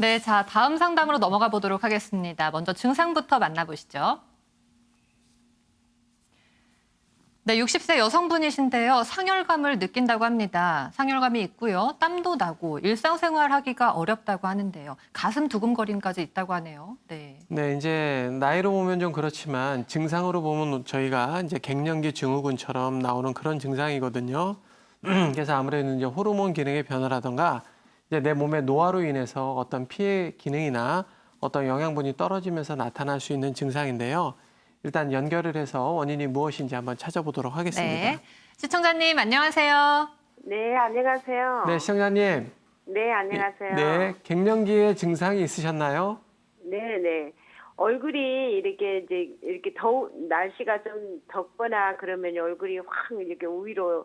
네, 자, 다음 상담으로 넘어가 보도록 하겠습니다. 먼저 증상부터 만나보시죠. 네, 60세 여성분이신데요. 상열감을 느낀다고 합니다. 상열감이 있고요. 땀도 나고 일상생활하기가 어렵다고 하는데요. 가슴 두근거림까지 있다고 하네요. 네. 네, 이제 나이로 보면 좀 그렇지만 증상으로 보면 저희가 이제 갱년기 증후군처럼 나오는 그런 증상이거든요. 그래서 아무래도 이제 호르몬 기능의 변화라든가 이제 내 몸의 노화로 인해서 어떤 피해 기능이나 어떤 영양분이 떨어지면서 나타날 수 있는 증상인데요. 일단 연결을 해서 원인이 무엇인지 한번 찾아보도록 하겠습니다. 네. 시청자님, 안녕하세요. 네, 안녕하세요. 네, 시청자님. 네, 안녕하세요. 네, 갱년기의 증상이 있으셨나요? 네, 네. 얼굴이 이렇게 날씨가 좀 덥거나 그러면 얼굴이 확 이렇게 위로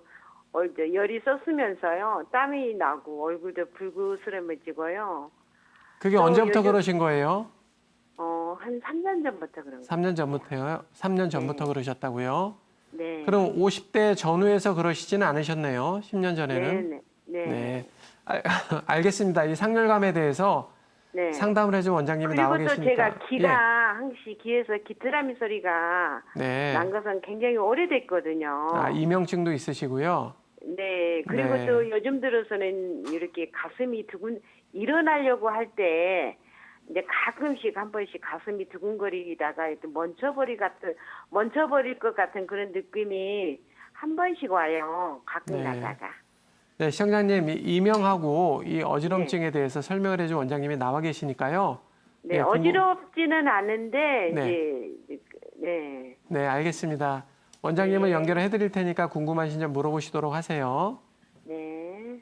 열이 쏟으면서요. 땀이 나고 얼굴도 불그스름해지고요. 그게 또 언제부터 요즘- 그러신 거예요? 한 3년 전부터 그런 거예요. 3년 전부터요? 3년 전부터 네. 그러셨다고요? 네. 그럼 50대 전후에서 그러시지는 않으셨네요. 10년 전에는. 네, 네. 네. 알겠습니다. 이 상열감에 대해서 네. 상담을 해준 원장님이 나와 그리고 또 계시니까. 제가 귀가 항시 귀에서 귀뚜라미 소리가 예. 네. 난 것은 굉장히 오래됐거든요. 아, 이명증도 있으시고요. 네, 그리고 네. 또 요즘 들어서는 이렇게 가슴이 일어나려고 할 때 이제 가끔씩 한 번씩 가슴이 두근거리다가 또 멈춰버릴 것 같은 그런 느낌이 한 번씩 와요. 가끔 네. 가다가. 네, 시청자님, 이 이명하고 이 어지럼증에 대해서 설명을 해준 원장님이 나와 계시니까요. 네, 네, 어지럽지는 않은데 네. 이제 네, 네, 알겠습니다. 원장님을 네. 연결해 드릴 테니까 궁금하신 점 물어보시도록 하세요. 네.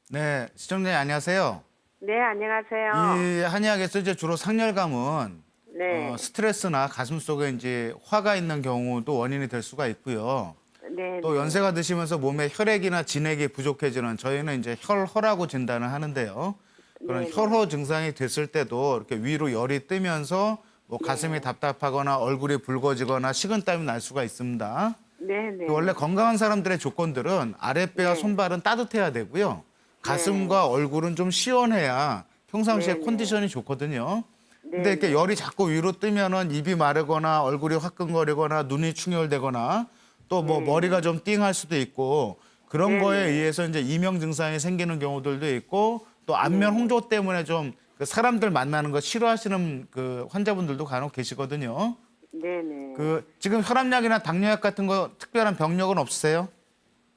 네, 시청자님 안녕하세요. 네, 안녕하세요. 이 한의학에서 이제 주로 상열감은 네, 스트레스나 가슴 속에 이제 화가 있는 경우도 원인이 될 수가 있고요. 네, 또 연세가 드시면서 몸에 혈액이나 진액이 부족해지는 저희는 이제 혈허라고 진단을 하는데요. 그런 네네. 혈허 증상이 됐을 때도 이렇게 위로 열이 뜨면서 뭐 가슴이 답답하거나 얼굴이 붉어지거나 식은땀이 날 수가 있습니다. 네, 네. 원래 건강한 사람들의 조건들은 아랫배와 네. 손발은 따뜻해야 되고요. 가슴과 얼굴은 좀 시원해야 평상시에 네, 네. 컨디션이 좋거든요. 근데 네, 이렇게 열이 자꾸 위로 뜨면은 입이 마르거나 얼굴이 화끈거리거나 눈이 충혈되거나 또 뭐 머리가 좀 띵할 수도 있고 그런 네, 거에 네. 의해서 이제 이명 증상이 생기는 경우들도 있고 또 안면 홍조 때문에 좀그 사람들 만나는 거 싫어하시는 그 환자분들도 간혹 계시거든요. 네, 네. 지금 혈압약이나 당뇨약 같은 거 특별한 병력은 없으세요?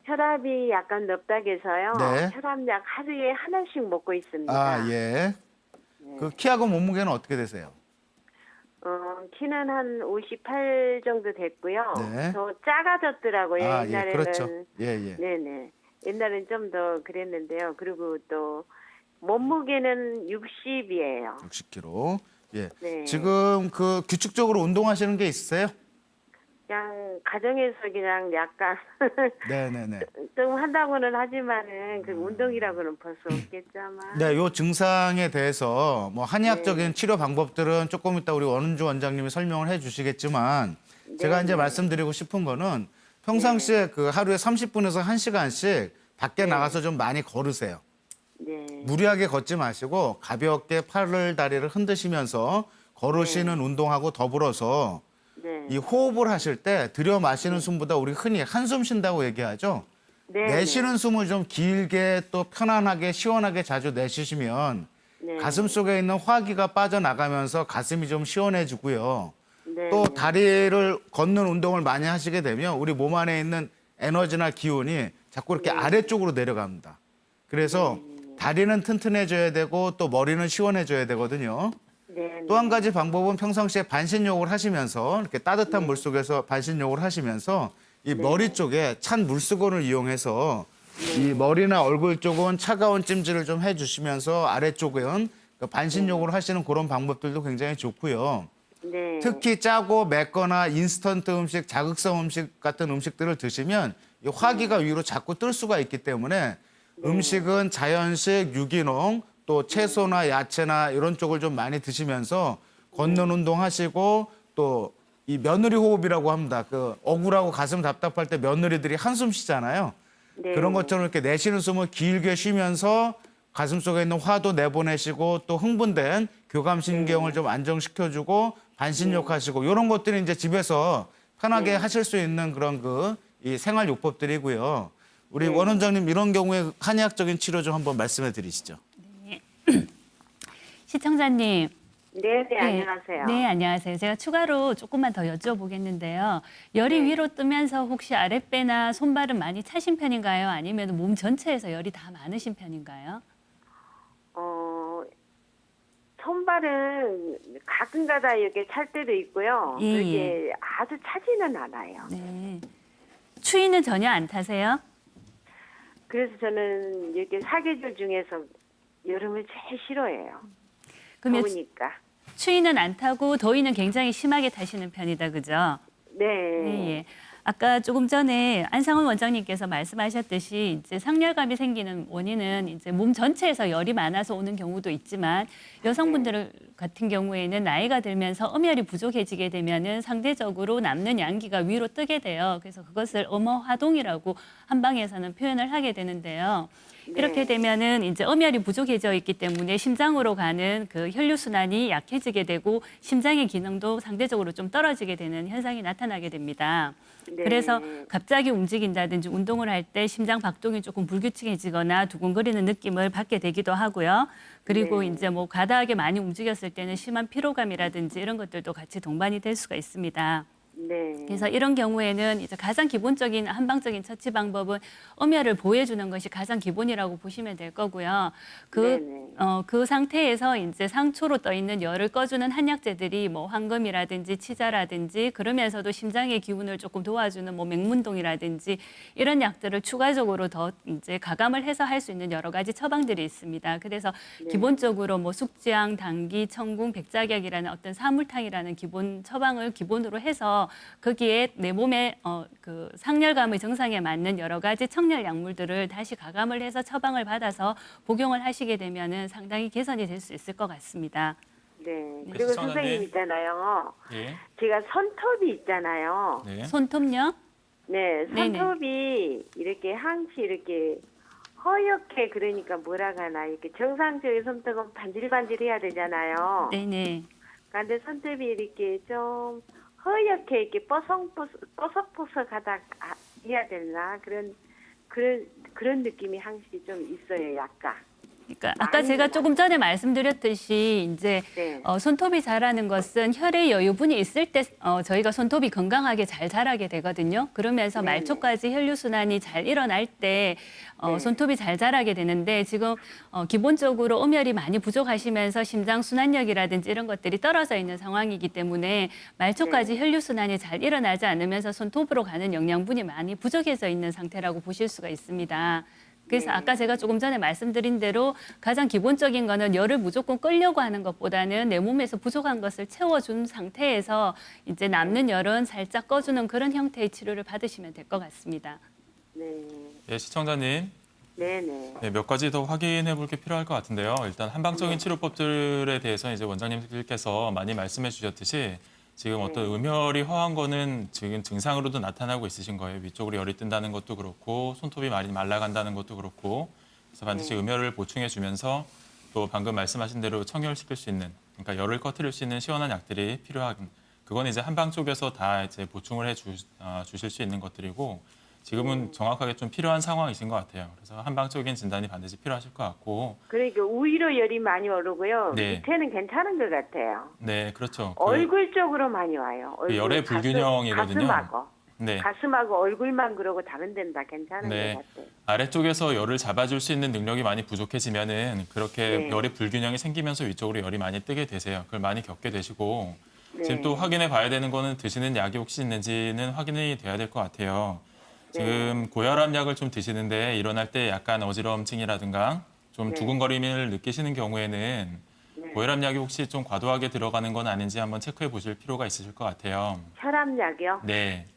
혈압이 약간 높다고 해서요. 네. 혈압약 하루에 하나씩 먹고 있습니다. 아, 예. 그 키하고 몸무게는 어떻게 되세요? 키는 한 58 정도 됐고요. 네. 더 작아졌더라고요. 아, 예, 옛날에는. 그렇죠. 예, 예. 네네. 옛날엔 좀 더 그랬는데요. 그리고 또 몸무게는 60이에요. 60kg. 예. 네. 지금 그 규칙적으로 운동하시는 게 있으세요? 그냥 가정에서 그냥 약간 네, 네, 네. 좀 한다고는 하지만은 그 운동이라고는 볼 수 없겠지만. 네, 요 증상에 대해서 뭐 한의학적인 치료 방법들은 조금 이따 우리 원은주 원장님이 설명을 해 주시겠지만 제가 이제 말씀드리고 싶은 거는 평상시에 그 하루에 30분에서 1시간씩 밖에 나가서 좀 많이 걸으세요. 네. 무리하게 걷지 마시고 가볍게 팔을 다리를 흔드시면서 걸으시는 운동하고 더불어서 네. 이 호흡을 하실 때 들여 마시는 숨보다 우리 흔히 한숨 쉰다고 얘기하죠. 네. 내쉬는 숨을 좀 길게 또 편안하게 시원하게 자주 내쉬시면 네. 가슴 속에 있는 화기가 빠져나가면서 가슴이 좀 시원해지고요. 네. 또 다리를 걷는 운동을 많이 하시게 되면 우리 몸 안에 있는 에너지나 기운이 자꾸 이렇게 아래쪽으로 내려갑니다. 그래서 다리는 튼튼해져야 되고 또 머리는 시원해져야 되거든요. 네. 또 한 가지 방법은 평상시에 반신욕을 하시면서 이렇게 따뜻한 물 속에서 반신욕을 하시면서 이 머리 쪽에 찬 물수건을 이용해서 이 머리나 얼굴 쪽은 차가운 찜질을 좀 해주시면서 아래쪽은 그 반신욕을 하시는 그런 방법들도 굉장히 좋고요. 네. 특히 짜고 맵거나 인스턴트 음식, 자극성 음식 같은 음식들을 드시면 이 화기가 위로 자꾸 뜰 수가 있기 때문에 음식은 자연식, 유기농, 또 채소나 야채나 이런 쪽을 좀 많이 드시면서 걷는 운동 하시고 또 이 며느리 호흡이라고 합니다. 그 억울하고 가슴 답답할 때 며느리들이 한숨 쉬잖아요. 네. 그런 것처럼 이렇게 내쉬는 숨을 길게 쉬면서 가슴 속에 있는 화도 내보내시고 또 흥분된 교감신경을 좀 안정시켜주고 반신욕 하시고 이런 것들이 이제 집에서 편하게 하실 수 있는 그런 이 생활요법들이고요. 우리 원 원장님 이런 경우에 한의학적인 치료 좀 한번 말씀해 드리시죠. 시청자님. 네, 안녕하세요. 네, 안녕하세요. 제가 추가로 조금만 더 여쭤보겠는데요. 열이 네. 위로 뜨면서 혹시 아랫배나 손발은 많이 차신 편인가요? 아니면 몸 전체에서 열이 다 많으신 편인가요? 손발은 가끔가다 이렇게 찰 때도 있고요. 예, 그렇게 아주 차지는 않아요. 네. 추위는 전혀 안 타세요? 그래서 저는 이렇게 사계절 중에서 여름을 제일 싫어해요. 그러면 더우니까. 추위는 안 타고 더위는 굉장히 심하게 타시는 편이다, 그죠? 네. 예, 예. 아까 조금 전에 안상훈 원장님께서 말씀하셨듯이 이제 상열감이 생기는 원인은 이제 몸 전체에서 열이 많아서 오는 경우도 있지만 여성분들 같은 경우에는 나이가 들면서 엄열이 부족해지게 되면은 상대적으로 남는 양기가 위로 뜨게 돼요. 그래서 그것을 엄어화동이라고 한방에서는 표현을 하게 되는데요. 이렇게 되면은 이제 엄열이 부족해져 있기 때문에 심장으로 가는 그 혈류 순환이 약해지게 되고 심장의 기능도 상대적으로 좀 떨어지게 되는 현상이 나타나게 됩니다. 네. 그래서 갑자기 움직인다든지 운동을 할 때 심장 박동이 조금 불규칙해지거나 두근거리는 느낌을 받게 되기도 하고요. 그리고 네. 이제 뭐 과다하게 많이 움직였을 때는 심한 피로감이라든지 이런 것들도 같이 동반이 될 수가 있습니다. 네. 그래서 이런 경우에는 이제 가장 기본적인 한방적인 처치 방법은 엄열을 보호해주는 것이 가장 기본이라고 보시면 될 거고요. 네네. 그 상태에서 이제 상초로 떠 있는 열을 꺼주는 한약재들이 뭐 황금이라든지 치자라든지 그러면서도 심장의 기운을 조금 도와주는 뭐 맹문동이라든지 이런 약들을 추가적으로 더 이제 가감을 해서 할 수 있는 여러 가지 처방들이 있습니다. 그래서 기본적으로 뭐 숙지향, 당기, 청궁, 백작약이라는 어떤 사물탕이라는 기본 처방을 기본으로 해서 거기에 내 몸의 그 상열감의 증상에 맞는 여러 가지 청열 약물들을 다시 가감을 해서 처방을 받아서 복용을 하시게 되면은 상당히 개선이 될 수 있을 것 같습니다. 네. 그리고 시청자님. 선생님 있잖아요. 예. 제가 손톱이 있잖아요. 네. 손톱요? 네, 네네. 손톱이 이렇게 항시 이렇게 허옇게 그러니까 뭐라 하나 이렇게 정상적인 손톱은 반질반질해야 되잖아요. 네네. 그런데 손톱이 이렇게 좀 허옇게 이렇게 뽀석뽀석하다 해야 되나 그런 느낌이 항시 좀 있어요, 약간. 그러니까 아까 제가 조금 전에 말씀드렸듯이 이제 네. 손톱이 자라는 것은 혈의 여유분이 있을 때 저희가 손톱이 건강하게 잘 자라게 되거든요. 그러면서 네네. 말초까지 혈류 순환이 잘 일어날 때 네. 손톱이 잘 자라게 되는데 지금 기본적으로 엄열이 많이 부족하시면서 심장 순환력이라든지 이런 것들이 떨어져 있는 상황이기 때문에 말초까지 혈류 순환이 잘 일어나지 않으면서 손톱으로 가는 영양분이 많이 부족해져 있는 상태라고 보실 수가 있습니다. 그래서 아까 제가 조금 전에 말씀드린 대로 가장 기본적인 거는 열을 무조건 끌려고 하는 것보다는 내 몸에서 부족한 것을 채워준 상태에서 이제 남는 열은 살짝 꺼주는 그런 형태의 치료를 받으시면 될 것 같습니다. 네. 예, 시청자님. 네네. 네, 몇 가지 더 확인해 볼 게 필요할 것 같은데요. 일단 한방적인 치료법들에 대해서 이제 원장님께서 많이 말씀해 주셨듯이 지금 어떤 음열이 허한 거는 지금 증상으로도 나타나고 있으신 거예요. 위쪽으로 열이 뜬다는 것도 그렇고 손톱이 많이 말라간다는 것도 그렇고 그래서 반드시 음열을 보충해 주면서 또 방금 말씀하신 대로 청열시킬 수 있는 그러니까 열을 꺼트릴 수 있는 시원한 약들이 필요한 그건 이제 한방 쪽에서 다 이제 보충을 해 주실 수 있는 것들이고 지금은 정확하게 좀 필요한 상황이신 것 같아요. 그래서 한방적인 진단이 반드시 필요하실 것 같고. 그러니까 위로 열이 많이 오르고요. 네. 밑에는 괜찮은 것 같아요. 네, 그렇죠. 얼굴 쪽으로 많이 와요. 얼굴, 열의 불균형이거든요. 가슴하고. 네. 가슴하고 얼굴만 그러고 다른 데는 다 괜찮은 네. 것 같아요. 아래쪽에서 열을 잡아줄 수 있는 능력이 많이 부족해지면은 그렇게 네. 열의 불균형이 생기면서 위쪽으로 열이 많이 뜨게 되세요. 그걸 많이 겪게 되시고 네. 지금 또 확인해 봐야 되는 거는 드시는 약이 혹시 있는지는 확인이 돼야 될 것 같아요. 지금 고혈압 약을 좀 드시는데 일어날 때 약간 어지럼증이라든가 좀 네. 두근거림을 느끼시는 경우에는 고혈압 약이 혹시 좀 과도하게 들어가는 건 아닌지 한번 체크해 보실 필요가 있으실 것 같아요. 혈압약이요? 네.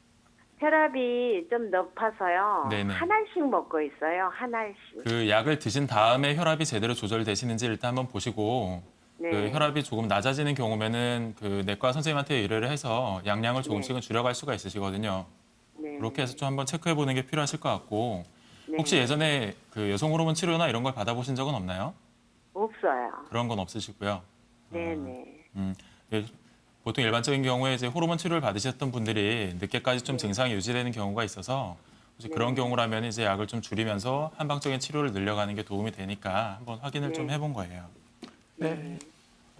혈압이 좀 높아서요. 네네. 한 알씩 먹고 있어요. 한 알씩. 그 약을 드신 다음에 혈압이 제대로 조절되시는지 일단 한번 보시고 네. 그 혈압이 조금 낮아지는 경우면은 그 내과 선생님한테 의뢰를 해서 양량을 조금씩은 줄여갈 수가 있으시거든요. 네. 그렇게 해서 좀 한번 체크해 보는 게 필요하실 것 같고 네. 혹시 예전에 그 여성 호르몬 치료나 이런 걸 받아보신 적은 없나요? 없어요. 그런 건 없으시고요. 네네. 예, 보통 일반적인 경우에 이제 호르몬 치료를 받으셨던 분들이 늦게까지 좀 증상이 유지되는 경우가 있어서 혹시 그런 경우라면 이제 약을 좀 줄이면서 한방적인 치료를 늘려가는 게 도움이 되니까 한번 확인을 좀 해본 거예요. 네.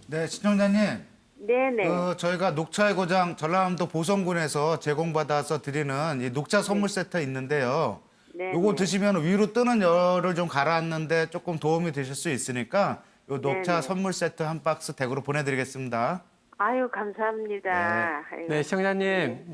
네, 시청자님. 네네. 저희가 녹차의 고장 전라남도 보성군에서 제공받아서 드리는 이 녹차 선물 세트 있는데요. 네. 요거 네. 드시면 위로 뜨는 열을 좀 가라앉는데 조금 도움이 되실 수 있으니까 요 녹차 네네. 선물 세트 한 박스 댁으로 보내드리겠습니다. 아유 감사합니다. 아유. 네, 시청자님.